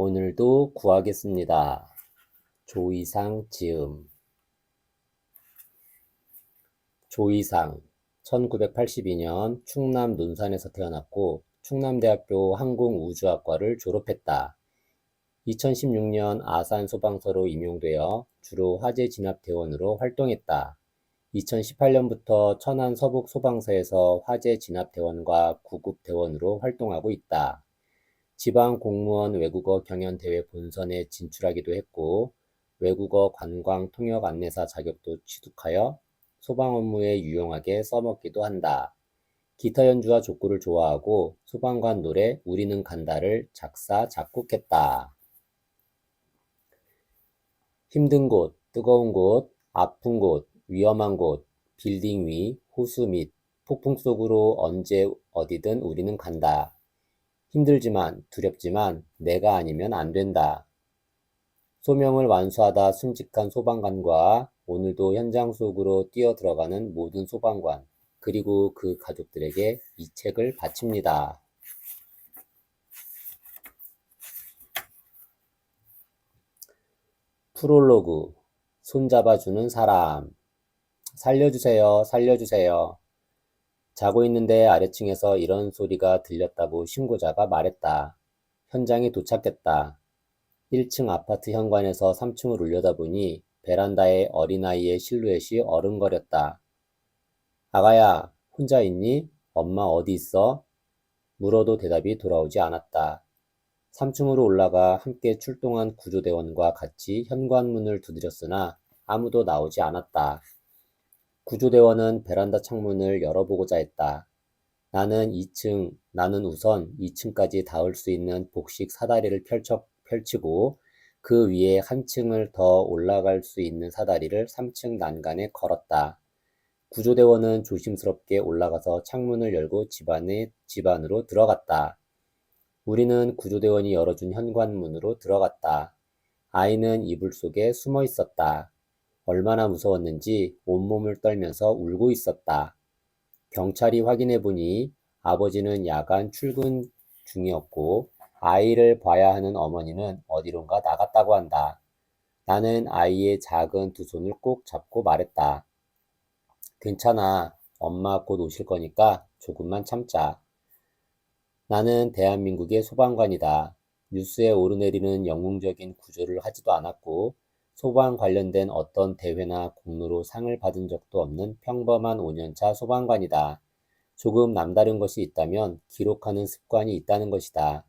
오늘도 구하겠습니다. 조이상 지음. 조이상 1982년 충남 논산에서 태어났고 충남대학교 항공우주학과를 졸업했다. 2016년 아산 소방서로 임용되어 주로 화재 진압 대원으로 활동했다. 2018년부터 천안 서북 소방서에서 화재 진압 대원과 구급 대원으로 활동하고 있다. 지방 공무원 외국어 경연대회 본선에 진출하기도 했고 외국어 관광 통역 안내사 자격도 취득하여 소방 업무에 유용하게 써먹기도 한다. 기타 연주와 족구를 좋아하고 소방관 노래 우리는 간다를 작사, 작곡했다. 힘든 곳, 뜨거운 곳, 아픈 곳, 위험한 곳, 빌딩 위, 호수 및 폭풍 속으로 언제 어디든 우리는 간다. 힘들지만 두렵지만 내가 아니면 안 된다. 소명을 완수하다 순직한 소방관과 오늘도 현장 속으로 뛰어들어가는 모든 소방관, 그리고 그 가족들에게 이 책을 바칩니다. 프롤로그. 손잡아주는 사람. 살려주세요, 살려주세요. 자고 있는데 아래층에서 이런 소리가 들렸다고 신고자가 말했다. 현장에 도착했다. 1층 아파트 현관에서 3층을 올려다보니 베란다에 어린아이의 실루엣이 어른거렸다. 아가야, 혼자 있니? 엄마 어디 있어? 물어도 대답이 돌아오지 않았다. 3층으로 올라가 함께 출동한 구조대원과 같이 현관문을 두드렸으나 아무도 나오지 않았다. 구조대원은 베란다 창문을 열어보고자 했다. 나는 우선 2층까지 닿을 수 있는 복식 사다리를 펼치고 그 위에 한 층을 더 올라갈 수 있는 사다리를 3층 난간에 걸었다. 구조대원은 조심스럽게 올라가서 창문을 열고 집 안으로 들어갔다. 우리는 구조대원이 열어준 현관문으로 들어갔다. 아이는 이불 속에 숨어 있었다. 얼마나 무서웠는지 온몸을 떨면서 울고 있었다. 경찰이 확인해 보니 아버지는 야간 출근 중이었고 아이를 봐야 하는 어머니는 어디론가 나갔다고 한다. 나는 아이의 작은 두 손을 꼭 잡고 말했다. 괜찮아. 엄마 곧 오실 거니까 조금만 참자. 나는 대한민국의 소방관이다. 뉴스에 오르내리는 영웅적인 구조를 하지도 않았고 소방 관련된 어떤 대회나 공로로 상을 받은 적도 없는 평범한 5년차 소방관이다. 조금 남다른 것이 있다면 기록하는 습관이 있다는 것이다.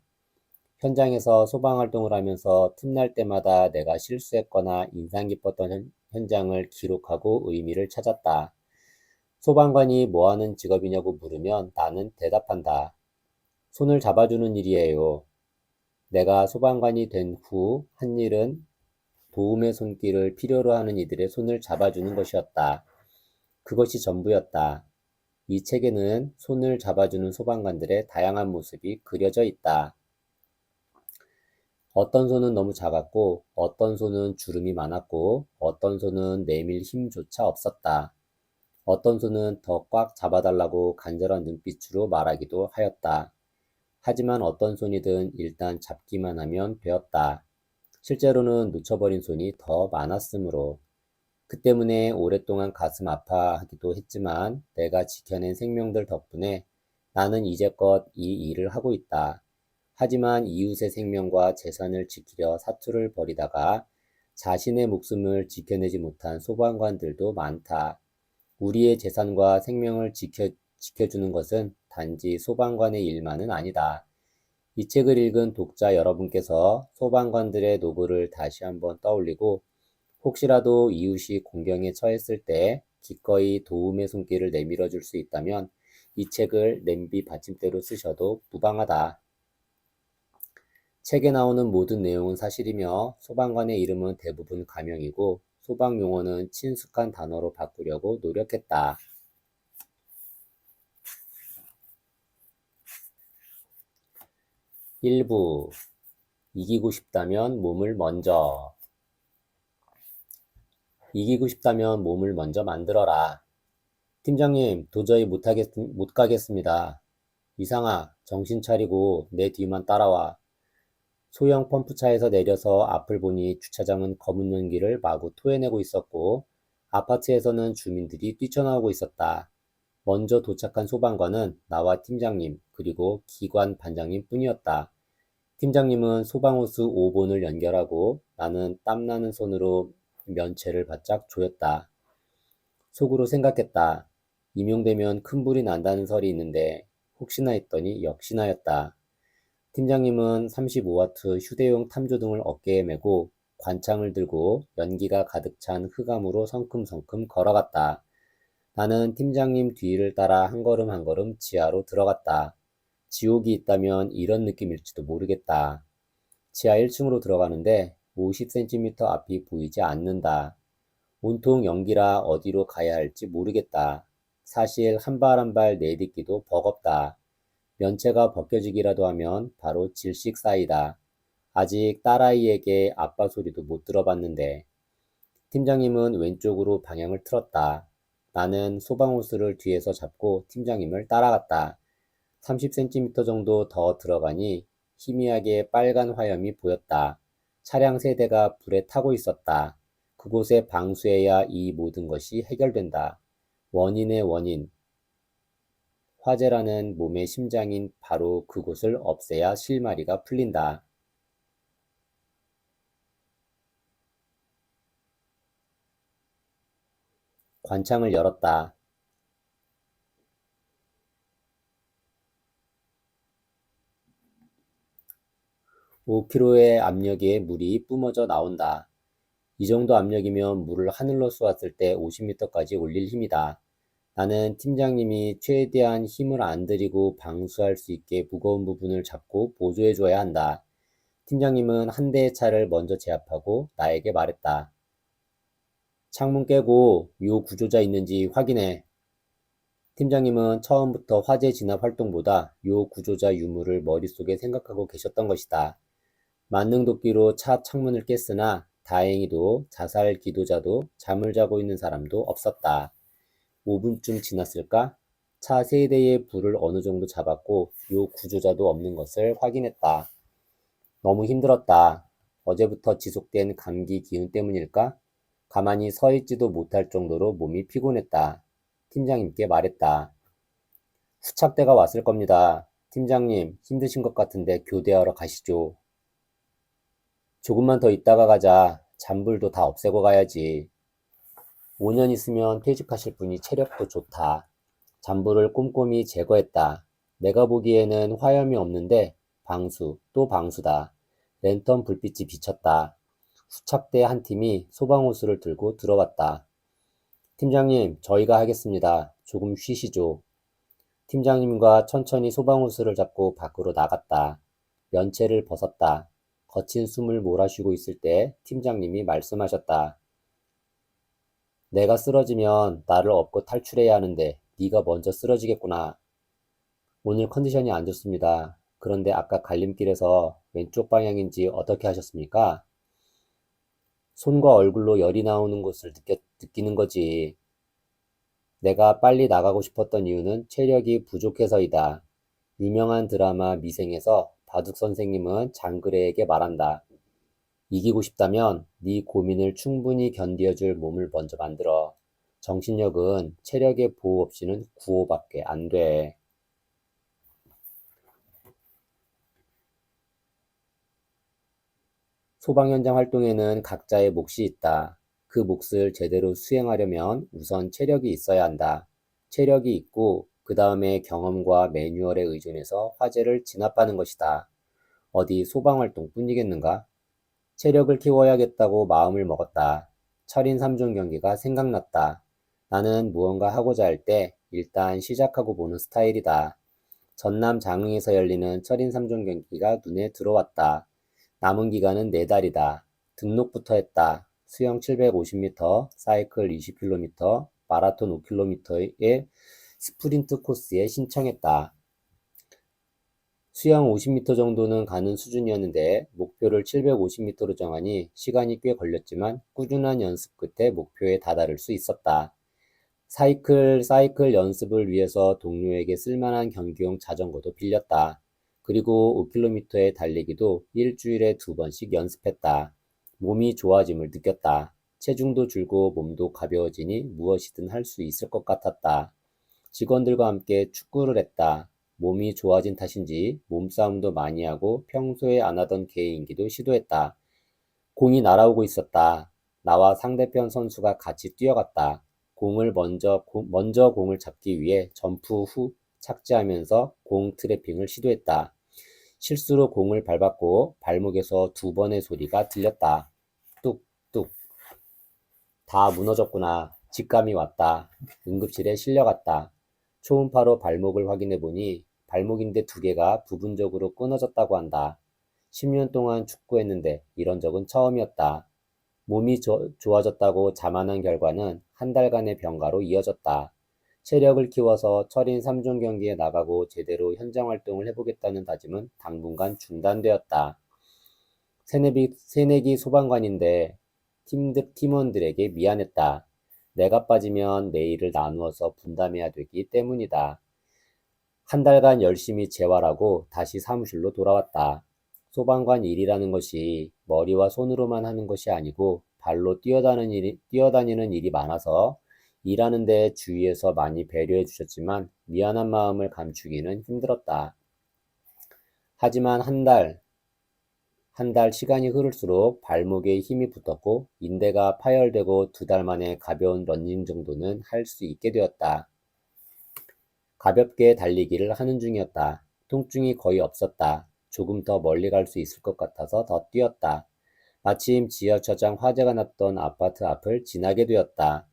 현장에서 소방활동을 하면서 틈날 때마다 내가 실수했거나 인상 깊었던 현장을 기록하고 의미를 찾았다. 소방관이 뭐 하는 직업이냐고 물으면 나는 대답한다. 손을 잡아주는 일이에요. 내가 소방관이 된 후 한 일은 도움의 손길을 필요로 하는 이들의 손을 잡아주는 것이었다. 그것이 전부였다. 이 책에는 손을 잡아주는 소방관들의 다양한 모습이 그려져 있다. 어떤 손은 너무 작았고, 어떤 손은 주름이 많았고, 어떤 손은 내밀 힘조차 없었다. 어떤 손은 더 꽉 잡아달라고 간절한 눈빛으로 말하기도 하였다. 하지만 어떤 손이든 일단 잡기만 하면 되었다. 실제로는 놓쳐버린 손이 더 많았으므로. 그 때문에 오랫동안 가슴 아파하기도 했지만 내가 지켜낸 생명들 덕분에 나는 이제껏 이 일을 하고 있다. 하지만 이웃의 생명과 재산을 지키려 사투를 벌이다가 자신의 목숨을 지켜내지 못한 소방관들도 많다. 우리의 재산과 생명을 지켜주는 것은 단지 소방관의 일만은 아니다. 이 책을 읽은 독자 여러분께서 소방관들의 노고를 다시 한번 떠올리고 혹시라도 이웃이 공경에 처했을 때 기꺼이 도움의 손길을 내밀어 줄 수 있다면 이 책을 냄비 받침대로 쓰셔도 무방하다. 책에 나오는 모든 내용은 사실이며 소방관의 이름은 대부분 가명이고 소방 용어는 친숙한 단어로 바꾸려고 노력했다. 1부. 이기고 싶다면 몸을 먼저. 이기고 싶다면 몸을 먼저 만들어라. 팀장님, 도저히 못 가겠습니다. 이상아, 정신 차리고 내 뒤만 따라와. 소형 펌프차에서 내려서 앞을 보니 주차장은 검은 연기를 마구 토해내고 있었고 아파트에서는 주민들이 뛰쳐나오고 있었다. 먼저 도착한 소방관은 나와 팀장님 그리고 기관 반장님 뿐이었다. 팀장님은 소방호스 5번을 연결하고 나는 땀나는 손으로 면체를 바짝 조였다. 속으로 생각했다. 임용되면 큰 불이 난다는 설이 있는데 혹시나 했더니 역시나였다. 팀장님은 35와트 휴대용 탐조등을 어깨에 메고 관창을 들고 연기가 가득 찬 흑암으로 성큼성큼 걸어갔다. 나는 팀장님 뒤를 따라 한 걸음 한 걸음 지하로 들어갔다. 지옥이 있다면 이런 느낌일지도 모르겠다. 지하 1층으로 들어가는데 50cm 앞이 보이지 않는다. 온통 연기라 어디로 가야 할지 모르겠다. 사실 한 발 한 발 내딛기도 버겁다. 면체가 벗겨지기라도 하면 바로 질식 사이다. 아직 딸아이에게 아빠 소리도 못 들어봤는데. 팀장님은 왼쪽으로 방향을 틀었다. 나는 소방호스를 뒤에서 잡고 팀장님을 따라갔다. 30cm 정도 더 들어가니 희미하게 빨간 화염이 보였다. 차량 3대가 불에 타고 있었다. 그곳에 방수해야 이 모든 것이 해결된다. 원인의 원인, 화재라는 몸의 심장인 바로 그곳을 없애야 실마리가 풀린다. 관창을 열었다. 5kg의 압력에 물이 뿜어져 나온다. 이 정도 압력이면 물을 하늘로 쏘았을 때 50m까지 올릴 힘이다. 나는 팀장님이 최대한 힘을 안 들이고 방수할 수 있게 무거운 부분을 잡고 보조해줘야 한다. 팀장님은 한 대의 차를 먼저 제압하고 나에게 말했다. 창문 깨고 요 구조자 있는지 확인해. 팀장님은 처음부터 화재 진압 활동보다 요 구조자 유무를 머릿속에 생각하고 계셨던 것이다. 만능도끼로 차 창문을 깼으나 다행히도 자살 기도자도 잠을 자고 있는 사람도 없었다. 5분쯤 지났을까? 차 3대의 불을 어느 정도 잡았고 요 구조자도 없는 것을 확인했다. 너무 힘들었다. 어제부터 지속된 감기 기운 때문일까? 가만히 서 있지도 못할 정도로 몸이 피곤했다. 팀장님께 말했다. 후착대가 왔을 겁니다. 팀장님, 힘드신 것 같은데 교대하러 가시죠. 조금만 더 있다가 가자. 잔불도 다 없애고 가야지. 5년 있으면 퇴직하실 분이 체력도 좋다. 잔불을 꼼꼼히 제거했다. 내가 보기에는 화염이 없는데 방수, 또 방수다. 랜턴 불빛이 비쳤다. 후착대 한 팀이 소방호스를 들고 들어왔다. 팀장님, 저희가 하겠습니다. 조금 쉬시죠. 팀장님과 천천히 소방호스를 잡고 밖으로 나갔다. 면체를 벗었다. 거친 숨을 몰아쉬고 있을 때 팀장님이 말씀하셨다. 내가 쓰러지면 나를 업고 탈출해야 하는데 네가 먼저 쓰러지겠구나. 오늘 컨디션이 안 좋습니다. 그런데 아까 갈림길에서 왼쪽 방향인지 어떻게 하셨습니까? 손과 얼굴로 열이 나오는 것을 느끼는 거지. 내가 빨리 나가고 싶었던 이유는 체력이 부족해서이다. 유명한 드라마 미생에서 바둑 선생님은 장그래에게 말한다. 이기고 싶다면 네 고민을 충분히 견뎌줄 몸을 먼저 만들어. 정신력은 체력의 보호 없이는 구호밖에 안 돼. 소방 현장 활동에는 각자의 몫이 있다. 그 몫을 제대로 수행하려면 우선 체력이 있어야 한다. 체력이 있고 그 다음에 경험과 매뉴얼에 의존해서 화재를 진압하는 것이다. 어디 소방 활동뿐이겠는가? 체력을 키워야겠다고 마음을 먹었다. 철인 3종 경기가 생각났다. 나는 무언가 하고자 할 때 일단 시작하고 보는 스타일이다. 전남 장흥에서 열리는 철인 3종 경기가 눈에 들어왔다. 남은 기간은 4달이다. 등록부터 했다. 수영 750m, 사이클 20km, 마라톤 5km의 스프린트 코스에 신청했다. 수영 50m 정도는 가는 수준이었는데 목표를 750m로 정하니 시간이 꽤 걸렸지만 꾸준한 연습 끝에 목표에 다다를 수 있었다. 사이클 연습을 위해서 동료에게 쓸만한 경기용 자전거도 빌렸다. 그리고 5km의 달리기도 일주일에 2번씩 연습했다. 몸이 좋아짐을 느꼈다. 체중도 줄고 몸도 가벼워지니 무엇이든 할 수 있을 것 같았다. 직원들과 함께 축구를 했다. 몸이 좋아진 탓인지 몸싸움도 많이 하고 평소에 안 하던 개인기도 시도했다. 공이 날아오고 있었다. 나와 상대편 선수가 같이 뛰어갔다. 먼저 공을 잡기 위해 점프 후 착지하면서 공 트래핑을 시도했다. 실수로 공을 밟았고 발목에서 2번의 소리가 들렸다. 뚝뚝. 다 무너졌구나. 직감이 왔다. 응급실에 실려갔다. 초음파로 발목을 확인해 보니 발목인대 2개가 부분적으로 끊어졌다고 한다. 10년 동안 축구했는데 이런 적은 처음이었다. 몸이 좋아졌다고 자만한 결과는 한 달간의 병가로 이어졌다. 체력을 키워서 철인 3종 경기에 나가고 제대로 현장 활동을 해보겠다는 다짐은 당분간 중단되었다. 새내기 소방관인데 팀원들에게 미안했다. 내가 빠지면 내일을 나누어서 분담해야 되기 때문이다. 한 달간 열심히 재활하고 다시 사무실로 돌아왔다. 소방관 일이라는 것이 머리와 손으로만 하는 것이 아니고 발로 뛰어다니는 일이 많아서 일하는 데 주위에서 많이 배려해 주셨지만 미안한 마음을 감추기는 힘들었다. 하지만 한 달 시간이 흐를수록 발목에 힘이 붙었고 인대가 파열되고 2달 만에 가벼운 러닝 정도는 할 수 있게 되었다. 가볍게 달리기를 하는 중이었다. 통증이 거의 없었다. 조금 더 멀리 갈 수 있을 것 같아서 더 뛰었다. 마침 지하철장 화재가 났던 아파트 앞을 지나게 되었다.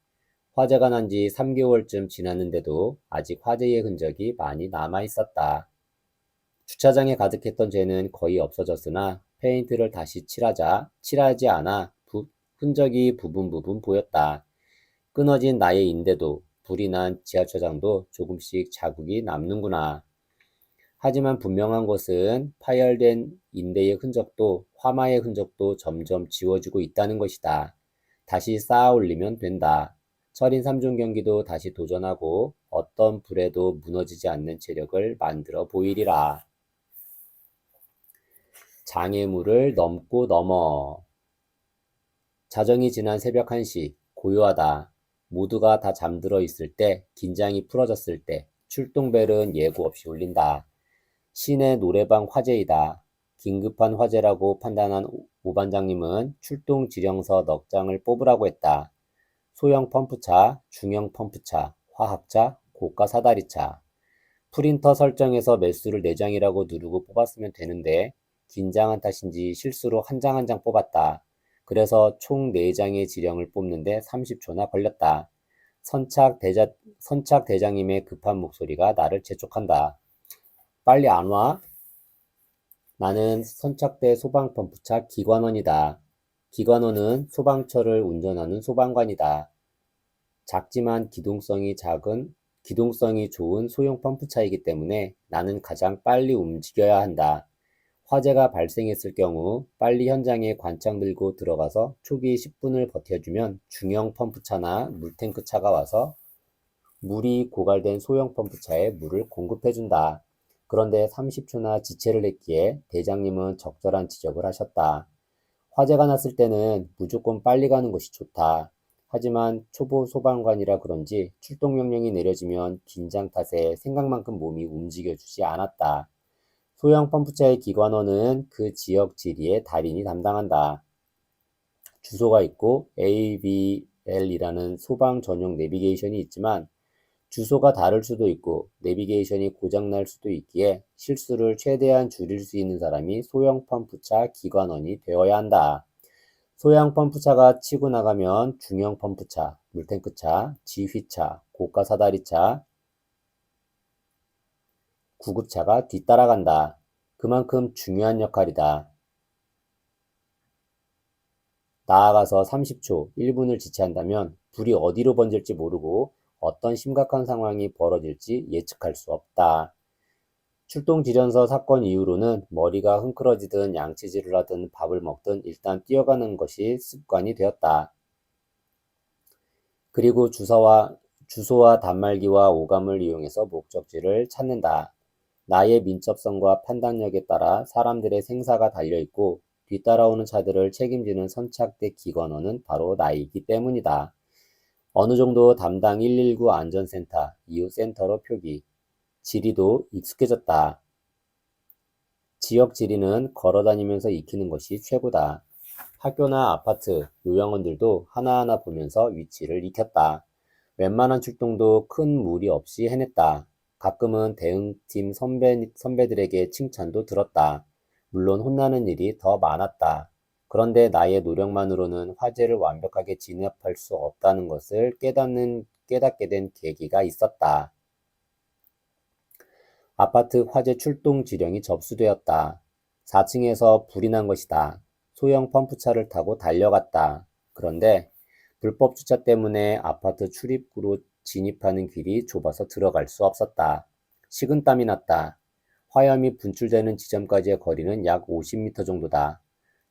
화재가 난 지 3개월쯤 지났는데도 아직 화재의 흔적이 많이 남아 있었다. 주차장에 가득했던 죄는 거의 없어졌으나 페인트를 다시 칠하지 않아 흔적이 부분 보였다. 끊어진 나의 인대도 불이 난 지하철장도 조금씩 자국이 남는구나. 하지만 분명한 것은 파열된 인대의 흔적도 화마의 흔적도 점점 지워지고 있다는 것이다. 다시 쌓아 올리면 된다. 철인 3종 경기도 다시 도전하고 어떤 불에도 무너지지 않는 체력을 만들어 보이리라. 장애물을 넘고 넘어. 자정이 지난 새벽 1시, 고요하다. 모두가 다 잠들어 있을 때, 긴장이 풀어졌을 때, 출동벨은 예고 없이 울린다. 시내 노래방 화재이다. 긴급한 화재라고 판단한 오반장님은 출동 지령서 넉 장을 뽑으라고 했다. 소형 펌프차, 중형 펌프차, 화학차, 고가 사다리차. 프린터 설정해서 매수를 4장이라고 누르고 뽑았으면 되는데 긴장한 탓인지 실수로 한 장 한 장 뽑았다. 그래서 총 4장의 지령을 뽑는데 30초나 걸렸다. 선착 대장님의 급한 목소리가 나를 재촉한다. 빨리 안 와? 나는 선착대 소방펌프차 기관원이다. 기관원은 소방차를 운전하는 소방관이다. 작지만 기동성이 좋은 소형 펌프차이기 때문에 나는 가장 빨리 움직여야 한다. 화재가 발생했을 경우 빨리 현장에 관창 들고 들어가서 초기 10분을 버텨주면 중형 펌프차나 물탱크차가 와서 물이 고갈된 소형 펌프차에 물을 공급해준다. 그런데 30초나 지체를 했기에 대장님은 적절한 지적을 하셨다. 화재가 났을 때는 무조건 빨리 가는 것이 좋다. 하지만 초보 소방관이라 그런지 출동 명령이 내려지면 긴장 탓에 생각만큼 몸이 움직여주지 않았다. 소형 펌프차의 기관원은 그 지역 지리의 달인이 담당한다. 주소가 있고 ABL이라는 소방 전용 내비게이션이 있지만 주소가 다를 수도 있고 내비게이션이 고장날 수도 있기에 실수를 최대한 줄일 수 있는 사람이 소형 펌프차 기관원이 되어야 한다. 소형 펌프차가 치고 나가면 중형 펌프차, 물탱크차, 지휘차, 고가 사다리차, 구급차가 뒤따라간다. 그만큼 중요한 역할이다. 나아가서 30초, 1분을 지체한다면 불이 어디로 번질지 모르고 어떤 심각한 상황이 벌어질지 예측할 수 없다. 출동 지련서 사건 이후로는 머리가 흥크러지든 양치질을 하든 밥을 먹든 일단 뛰어가는 것이 습관이 되었다. 그리고 주소와 단말기와 오감을 이용해서 목적지를 찾는다. 나의 민첩성과 판단력에 따라 사람들의 생사가 달려있고 뒤따라오는 차들을 책임지는 선착대 기관원은 바로 나이기 때문이다. 어느 정도 담당 119 안전센터, 이후 센터로 표기. 지리도 익숙해졌다. 지역 지리는 걸어다니면서 익히는 것이 최고다. 학교나 아파트, 요양원들도 하나하나 보면서 위치를 익혔다. 웬만한 출동도 큰 무리 없이 해냈다. 가끔은 대응팀 선배들에게 칭찬도 들었다. 물론 혼나는 일이 더 많았다. 그런데 나의 노력만으로는 화재를 완벽하게 진압할 수 없다는 것을 깨닫게 된 계기가 있었다. 아파트 화재 출동 지령이 접수되었다. 4층에서 불이 난 것이다. 소형 펌프차를 타고 달려갔다. 그런데 불법 주차 때문에 아파트 출입구로 진입하는 길이 좁아서 들어갈 수 없었다. 식은땀이 났다. 화염이 분출되는 지점까지의 거리는 약 50m 정도다.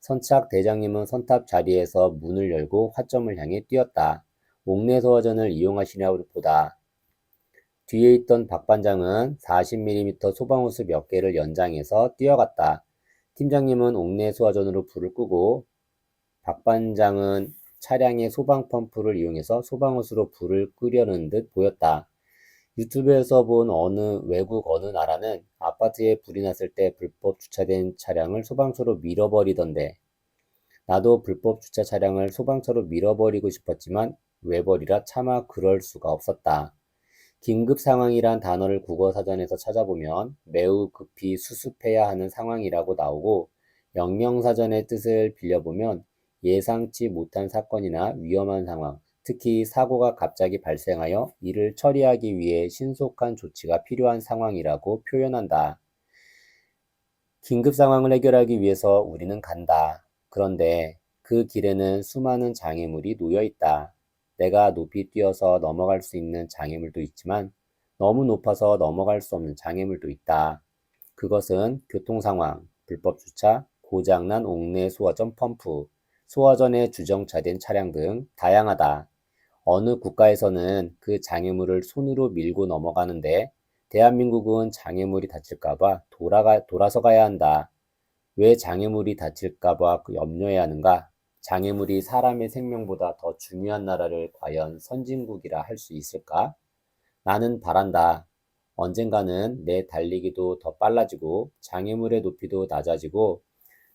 선착 대장님은 선탑 자리에서 문을 열고 화점을 향해 뛰었다. 옥내 소화전을 이용하시냐고 보다. 뒤에 있던 박 반장은 40mm 소방호스 몇 개를 연장해서 뛰어갔다. 팀장님은 옥내 소화전으로 불을 끄고 박 반장은 차량의 소방 펌프를 이용해서 소방호스로 불을 끄려는 듯 보였다. 유튜브에서 본 외국 어느 나라는 아파트에 불이 났을 때 불법 주차된 차량을 소방차로 밀어버리던데 나도 불법 주차 차량을 소방차로 밀어버리고 싶었지만 외벌이라 차마 그럴 수가 없었다. 긴급 상황이란 단어를 국어사전에서 찾아보면 매우 급히 수습해야 하는 상황이라고 나오고 영영사전의 뜻을 빌려보면 예상치 못한 사건이나 위험한 상황, 특히 사고가 갑자기 발생하여 이를 처리하기 위해 신속한 조치가 필요한 상황이라고 표현한다. 긴급 상황을 해결하기 위해서 우리는 간다. 그런데 그 길에는 수많은 장애물이 놓여 있다. 내가 높이 뛰어서 넘어갈 수 있는 장애물도 있지만 너무 높아서 넘어갈 수 없는 장애물도 있다. 그것은 교통 상황, 불법 주차, 고장난 옥내 소화전 펌프, 소화전에 주정차된 차량 등 다양하다. 어느 국가에서는 그 장애물을 손으로 밀고 넘어가는데 대한민국은 장애물이 다칠까봐 돌아서 가야 한다. 왜 장애물이 다칠까봐 염려해야 하는가? 장애물이 사람의 생명보다 더 중요한 나라를 과연 선진국이라 할 수 있을까? 나는 바란다. 언젠가는 내 달리기도 더 빨라지고 장애물의 높이도 낮아지고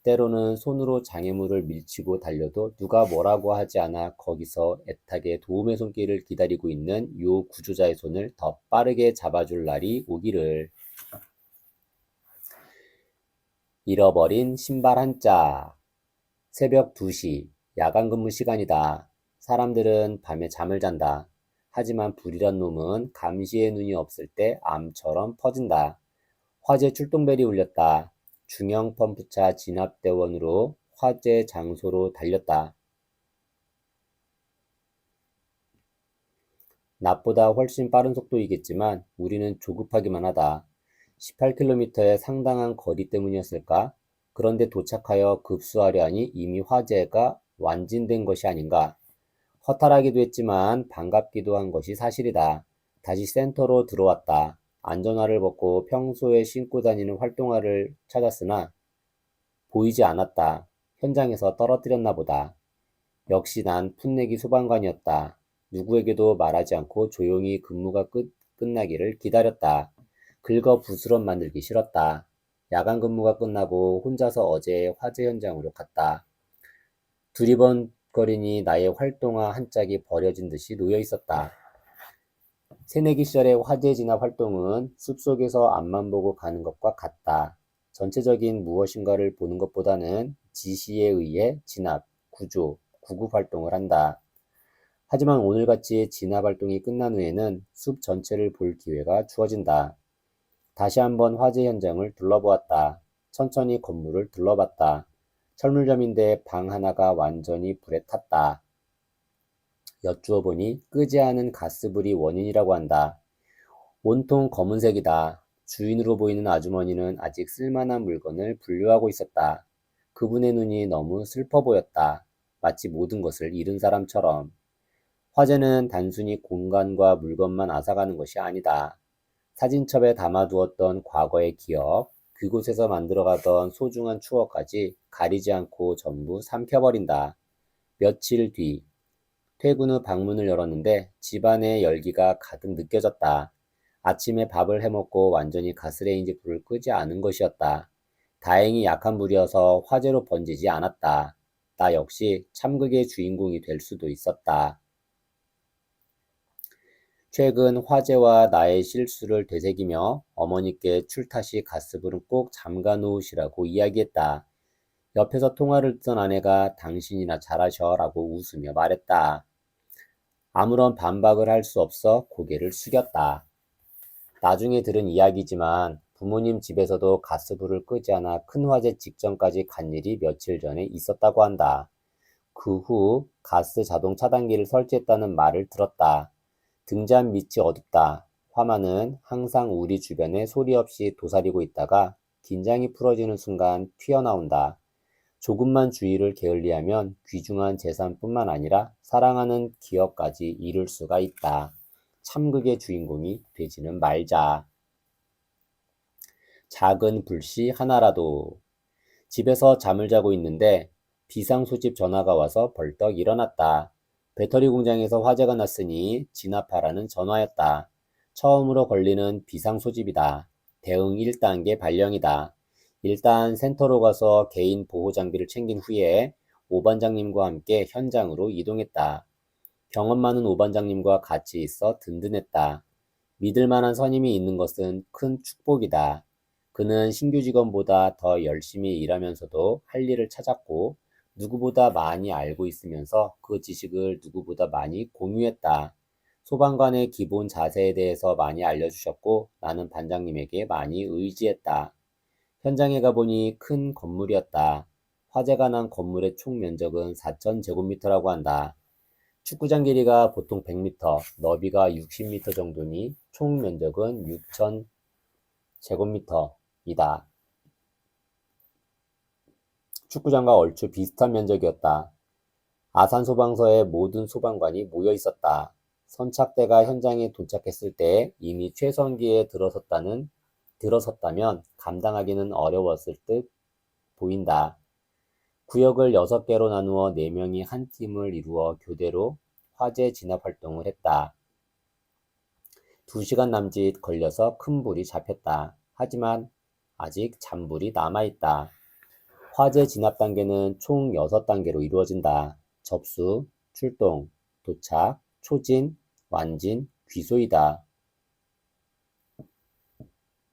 때로는 손으로 장애물을 밀치고 달려도 누가 뭐라고 하지 않아 거기서 애타게 도움의 손길을 기다리고 있는 요 구조자의 손을 더 빠르게 잡아줄 날이 오기를. 잃어버린 신발 한 짝. 새벽 2시, 야간 근무 시간이다. 사람들은 밤에 잠을 잔다. 하지만 불이란 놈은 감시의 눈이 없을 때 암처럼 퍼진다. 화재 출동벨이 울렸다. 중형 펌프차 진압대원으로 화재 장소로 달렸다. 낮보다 훨씬 빠른 속도이겠지만 우리는 조급하기만 하다. 18km의 상당한 거리 때문이었을까? 그런데 도착하여 급수하려 하니 이미 화재가 완진된 것이 아닌가? 허탈하기도 했지만 반갑기도 한 것이 사실이다. 다시 센터로 들어왔다. 안전화를 벗고 평소에 신고 다니는 활동화를 찾았으나 보이지 않았다. 현장에서 떨어뜨렸나 보다. 역시 난 풋내기 소방관이었다. 누구에게도 말하지 않고 조용히 근무가 끝나기를 기다렸다. 긁어 부스럼 만들기 싫었다. 야간 근무가 끝나고 혼자서 어제의 화재 현장으로 갔다. 두리번거리니 나의 활동화 한 짝이 버려진 듯이 놓여 있었다. 새내기 시절의 화재 진압 활동은 숲속에서 앞만 보고 가는 것과 같다. 전체적인 무엇인가를 보는 것보다는 지시에 의해 진압, 구조, 구급 활동을 한다. 하지만 오늘같이 진압 활동이 끝난 후에는 숲 전체를 볼 기회가 주어진다. 다시 한번 화재 현장을 둘러보았다. 천천히 건물을 둘러봤다. 철물점인데 방 하나가 완전히 불에 탔다. 여쭈어 보니 끄지 않은 가스불이 원인이라고 한다. 온통 검은색이다. 주인으로 보이는 아주머니는 아직 쓸만한 물건을 분류하고 있었다. 그분의 눈이 너무 슬퍼 보였다. 마치 모든 것을 잃은 사람처럼. 화재는 단순히 공간과 물건만 앗아가는 것이 아니다. 사진첩에 담아두었던 과거의 기억, 그곳에서 만들어가던 소중한 추억까지 가리지 않고 전부 삼켜버린다. 며칠 뒤, 퇴근 후 방문을 열었는데 집안의 열기가 가득 느껴졌다. 아침에 밥을 해먹고 완전히 가스레인지 불을 끄지 않은 것이었다. 다행히 약한 불이어서 화재로 번지지 않았다. 나 역시 참극의 주인공이 될 수도 있었다. 최근 화재와 나의 실수를 되새기며 어머니께 출타시 가스불은 꼭 잠가 놓으시라고 이야기했다. 옆에서 통화를 듣던 아내가 당신이나 잘하셔 라고 웃으며 말했다. 아무런 반박을 할 수 없어 고개를 숙였다. 나중에 들은 이야기지만 부모님 집에서도 가스불을 끄지 않아 큰 화재 직전까지 간 일이 며칠 전에 있었다고 한다. 그 후 가스 자동 차단기를 설치했다는 말을 들었다. 등잔 밑이 어둡다. 화만은 항상 우리 주변에 소리 없이 도사리고 있다가 긴장이 풀어지는 순간 튀어나온다. 조금만 주의를 게을리하면 귀중한 재산뿐만 아니라 사랑하는 기억까지 잃을 수가 있다. 참극의 주인공이 되지는 말자. 작은 불씨 하나라도. 집에서 잠을 자고 있는데 비상소집 전화가 와서 벌떡 일어났다. 배터리 공장에서 화재가 났으니 진압하라는 전화였다. 처음으로 걸리는 비상소집이다. 대응 1단계 발령이다. 일단 센터로 가서 개인 보호 장비를 챙긴 후에 오반장님과 함께 현장으로 이동했다. 경험 많은 오반장님과 같이 있어 든든했다. 믿을 만한 선임이 있는 것은 큰 축복이다. 그는 신규 직원보다 더 열심히 일하면서도 할 일을 찾았고 누구보다 많이 알고 있으면서 그 지식을 누구보다 많이 공유했다. 소방관의 기본 자세에 대해서 많이 알려주셨고 나는 반장님에게 많이 의지했다. 현장에 가보니 큰 건물이었다. 화재가 난 건물의 총 면적은 4,000제곱미터라고 한다. 축구장 길이가 보통 100m, 너비가 60m 정도니 총 면적은 6,000제곱미터이다. 축구장과 얼추 비슷한 면적이었다. 아산소방서의 모든 소방관이 모여 있었다. 선착대가 현장에 도착했을 때 이미 최선기에 들어섰다면 감당하기는 어려웠을 듯 보인다. 구역을 6개로 나누어 4명이 한 팀을 이루어 교대로 화재 진압 활동을 했다. 2시간 남짓 걸려서 큰 불이 잡혔다. 하지만 아직 잔불이 남아있다. 화재 진압 단계는 총 6단계로 이루어진다. 접수, 출동, 도착, 초진, 완진, 귀소이다.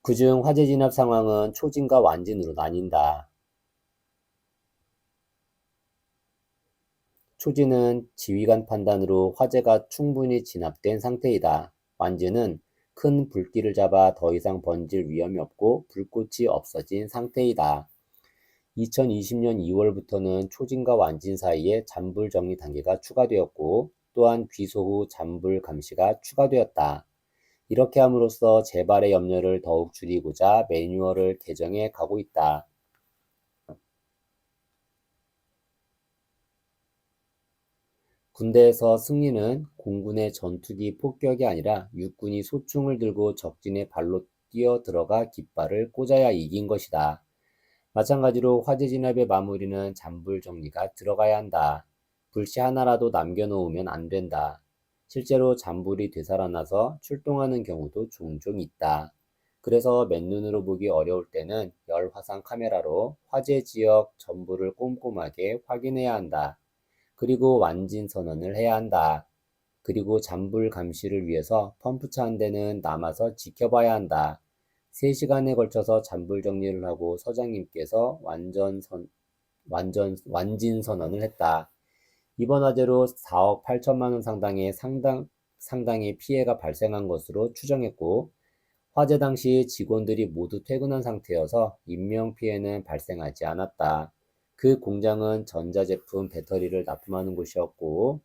그중 화재 진압 상황은 초진과 완진으로 나뉜다. 초진은 지휘관 판단으로 화재가 충분히 진압된 상태이다. 완진은 큰 불길을 잡아 더 이상 번질 위험이 없고 불꽃이 없어진 상태이다. 2020년 2월부터는 초진과 완진 사이에 잔불 정리 단계가 추가되었고 또한 귀소 후 잔불 감시가 추가되었다. 이렇게 함으로써 재발의 염려를 더욱 줄이고자 매뉴얼을 개정해 가고 있다. 군대에서 승리는 공군의 전투기 폭격이 아니라 육군이 소총을 들고 적진의 발로 뛰어들어가 깃발을 꽂아야 이긴 것이다. 마찬가지로 화재 진압의 마무리는 잔불 정리가 들어가야 한다. 불씨 하나라도 남겨놓으면 안 된다. 실제로 잔불이 되살아나서 출동하는 경우도 종종 있다. 그래서 맨눈으로 보기 어려울 때는 열화상 카메라로 화재 지역 전부를 꼼꼼하게 확인해야 한다. 그리고 완진 선언을 해야 한다. 그리고 잔불 감시를 위해서 펌프차 한 대는 남아서 지켜봐야 한다. 3시간에 걸쳐서 잔불 정리를 하고 서장님께서 완진 선언을 했다. 이번 화재로 4억 8천만 원 상당의 피해가 발생한 것으로 추정했고, 화재 당시 직원들이 모두 퇴근한 상태여서 인명피해는 발생하지 않았다. 그 공장은 전자제품 배터리를 납품하는 곳이었고,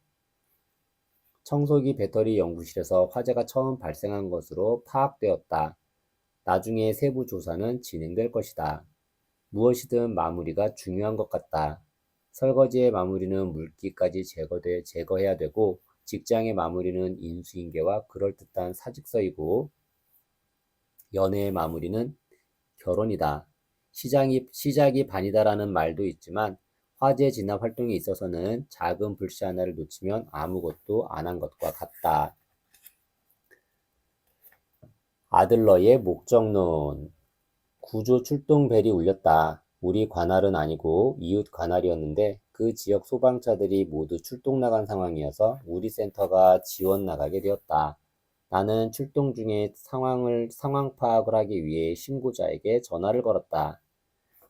청소기 배터리 연구실에서 화재가 처음 발생한 것으로 파악되었다. 나중에 세부 조사는 진행될 것이다. 무엇이든 마무리가 중요한 것 같다. 설거지의 마무리는 물기까지 제거해야 되고, 직장의 마무리는 인수인계와 그럴듯한 사직서이고, 연애의 마무리는 결혼이다. 시작이 반이다라는 말도 있지만 화재 진압 활동에 있어서는 작은 불씨 하나를 놓치면 아무것도 안 한 것과 같다. 아들러의 목적론. 구조 출동 벨이 울렸다. 우리 관할은 아니고 이웃 관할이었는데 그 지역 소방차들이 모두 출동 나간 상황이어서 우리 센터가 지원 나가게 되었다. 나는 출동 중에 상황 파악을 하기 위해 신고자에게 전화를 걸었다.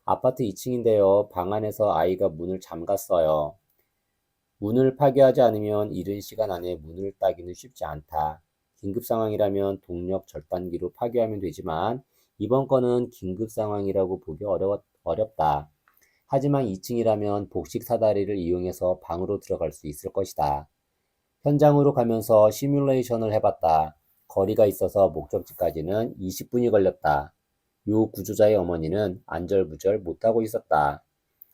아파트 2층인데요. 방 안에서 아이가 문을 잠갔어요. 문을 파괴하지 않으면 이른 시간 안에 문을 따기는 쉽지 않다. 긴급 상황이라면 동력 절단기로 파괴하면 되지만 이번 건은 긴급 상황이라고 보기 어렵다. 하지만 2층이라면 복식 사다리를 이용해서 방으로 들어갈 수 있을 것이다. 현장으로 가면서 시뮬레이션을 해봤다. 거리가 있어서 목적지까지는 20분이 걸렸다. 요 구조자의 어머니는 안절부절 못하고 있었다.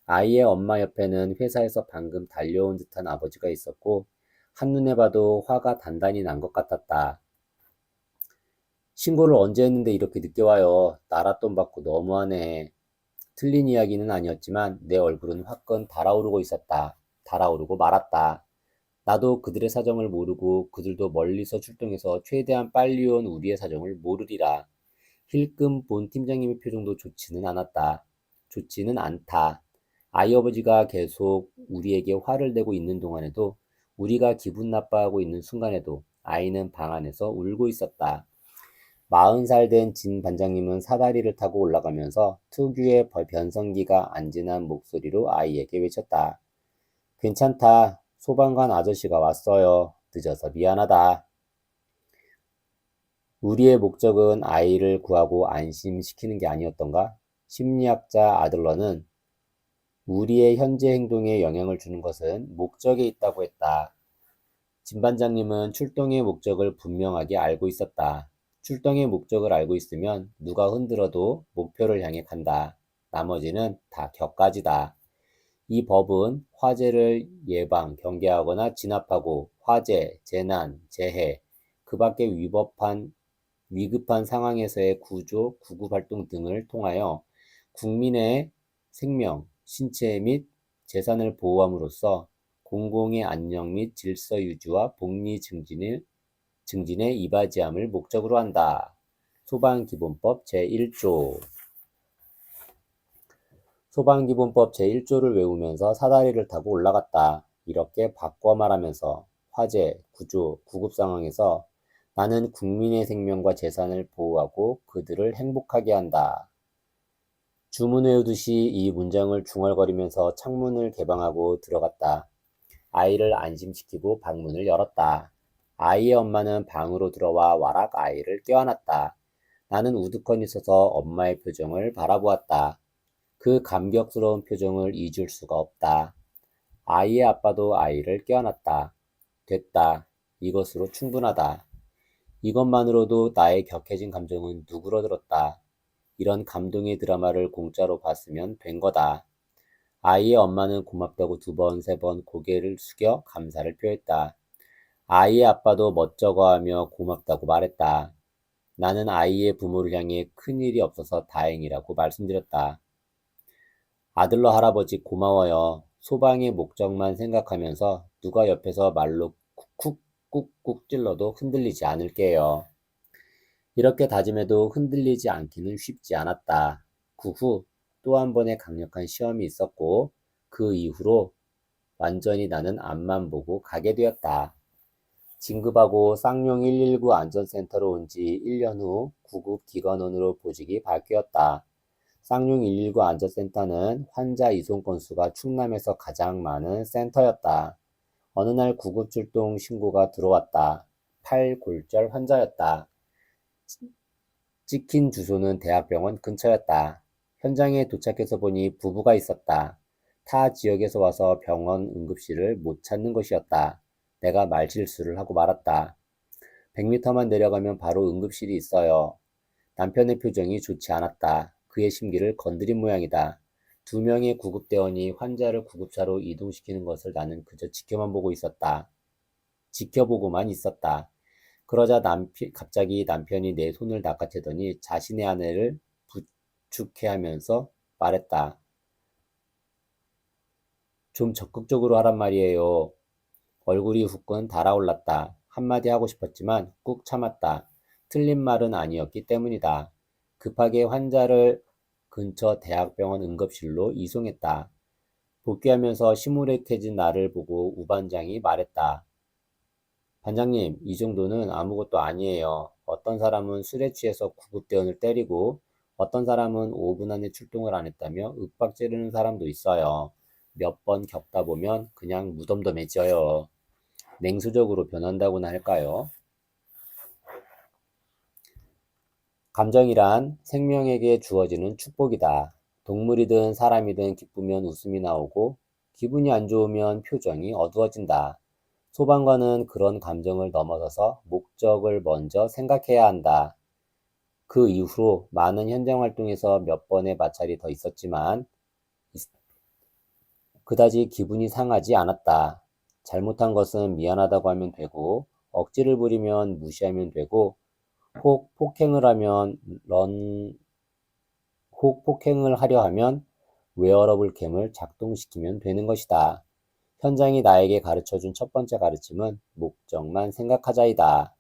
아이의 엄마 옆에는 회사에서 방금 달려온 듯한 아버지가 있었고 한눈에 봐도 화가 단단히 난 것 같았다. 신고를 언제 했는데 이렇게 늦게 와요. 나랏돈 받고 너무하네. 틀린 이야기는 아니었지만 내 얼굴은 화끈 달아오르고 있었다. 달아오르고 말았다. 나도 그들의 사정을 모르고 그들도 멀리서 출동해서 최대한 빨리 온 우리의 사정을 모르리라. 힐끔 본 팀장님의 표정도 좋지는 않다. 아이 아버지가 계속 우리에게 화를 내고 있는 동안에도 우리가 기분 나빠하고 있는 순간에도 아이는 방 안에서 울고 있었다. 40살 된 진 반장님은 사다리를 타고 올라가면서 특유의 변성기가 안 지난 목소리로 아이에게 외쳤다. 괜찮다. 소방관 아저씨가 왔어요. 늦어서 미안하다. 우리의 목적은 아이를 구하고 안심시키는 게 아니었던가? 심리학자 아들러는 우리의 현재 행동에 영향을 주는 것은 목적에 있다고 했다. 진 반장님은 출동의 목적을 분명하게 알고 있었다. 출동의 목적을 알고 있으면 누가 흔들어도 목표를 향해 간다. 나머지는 다 격가지다. 이 법은 화재를 예방, 경계하거나 진압하고 화재, 재난, 재해, 그 밖에 위급한 상황에서의 구조, 구급활동 등을 통하여 국민의 생명, 신체 및 재산을 보호함으로써 공공의 안녕 및 질서 유지와 복리 증진에 이바지함을 목적으로 한다. 소방기본법 제1조. 소방기본법 제1조를 외우면서 사다리를 타고 올라갔다. 이렇게 바꿔 말하면서 화재, 구조, 구급 상황에서 나는 국민의 생명과 재산을 보호하고 그들을 행복하게 한다. 주문 외우듯이 이 문장을 중얼거리면서 창문을 개방하고 들어갔다. 아이를 안심시키고 방문을 열었다. 아이의 엄마는 방으로 들어와 와락 아이를 껴안았다. 나는 우두커니 서서 엄마의 표정을 바라보았다. 그 감격스러운 표정을 잊을 수가 없다. 아이의 아빠도 아이를 껴안았다. 됐다. 이것으로 충분하다. 이것만으로도 나의 격해진 감정은 누그러들었다. 이런 감동의 드라마를 공짜로 봤으면 된 거다. 아이의 엄마는 고맙다고 2번, 3번 고개를 숙여 감사를 표했다. 아이의 아빠도 멋쩍어하며 고맙다고 말했다. 나는 아이의 부모를 향해 큰일이 없어서 다행이라고 말씀드렸다. 아들러 할아버지 고마워요. 소방의 목적만 생각하면서 누가 옆에서 말로 쿡쿡 꾹꾹 찔러도 흔들리지 않을게요. 이렇게 다짐해도 흔들리지 않기는 쉽지 않았다. 그 후 또 한 번의 강력한 시험이 있었고 그 이후로 완전히 나는 앞만 보고 가게 되었다. 진급하고 쌍용 119 안전센터로 온 지 1년 후 구급기관원으로 보직이 바뀌었다. 쌍용 119 안전센터는 환자 이송 건수가 충남에서 가장 많은 센터였다. 어느 날 구급출동 신고가 들어왔다. 팔골절 환자였다. 찍힌 주소는 대학병원 근처였다. 현장에 도착해서 보니 부부가 있었다. 타 지역에서 와서 병원 응급실을 못 찾는 것이었다. 내가 말실수를 하고 말았다. 100m만 내려가면 바로 응급실이 있어요. 남편의 표정이 좋지 않았다. 그의 심기를 건드린 모양이다. 2명의 구급대원이 환자를 구급차로 이동시키는 것을 나는 그저 지켜보고만 있었다. 그러자 갑자기 남편이 내 손을 낚아채더니 자신의 아내를 부축해하면서 말했다. 좀 적극적으로 하란 말이에요. 얼굴이 후끈 달아올랐다. 한마디 하고 싶었지만 꾹 참았다. 틀린 말은 아니었기 때문이다. 급하게 환자를 근처 대학병원 응급실로 이송했다. 복귀하면서 시무룩해진 나를 보고 우반장이 말했다. 반장님, 이 정도는 아무것도 아니에요. 어떤 사람은 술에 취해서 구급대원을 때리고 어떤 사람은 5분 안에 출동을 안 했다며 윽박 지르는 사람도 있어요. 몇 번 겪다 보면 그냥 무덤덤해져요. 냉수적으로 변한다고나 할까요? 감정이란 생명에게 주어지는 축복이다. 동물이든 사람이든 기쁘면 웃음이 나오고 기분이 안 좋으면 표정이 어두워진다. 소방관은 그런 감정을 넘어서서 목적을 먼저 생각해야 한다. 그 이후로 많은 현장 활동에서 몇 번의 마찰이 더 있었지만 그다지 기분이 상하지 않았다. 잘못한 것은 미안하다고 하면 되고 억지를 부리면 무시하면 되고 혹 폭행을 하면 혹 폭행을 하려 하면 웨어러블 캠을 작동시키면 되는 것이다. 현장이 나에게 가르쳐준 첫 번째 가르침은 목적만 생각하자이다.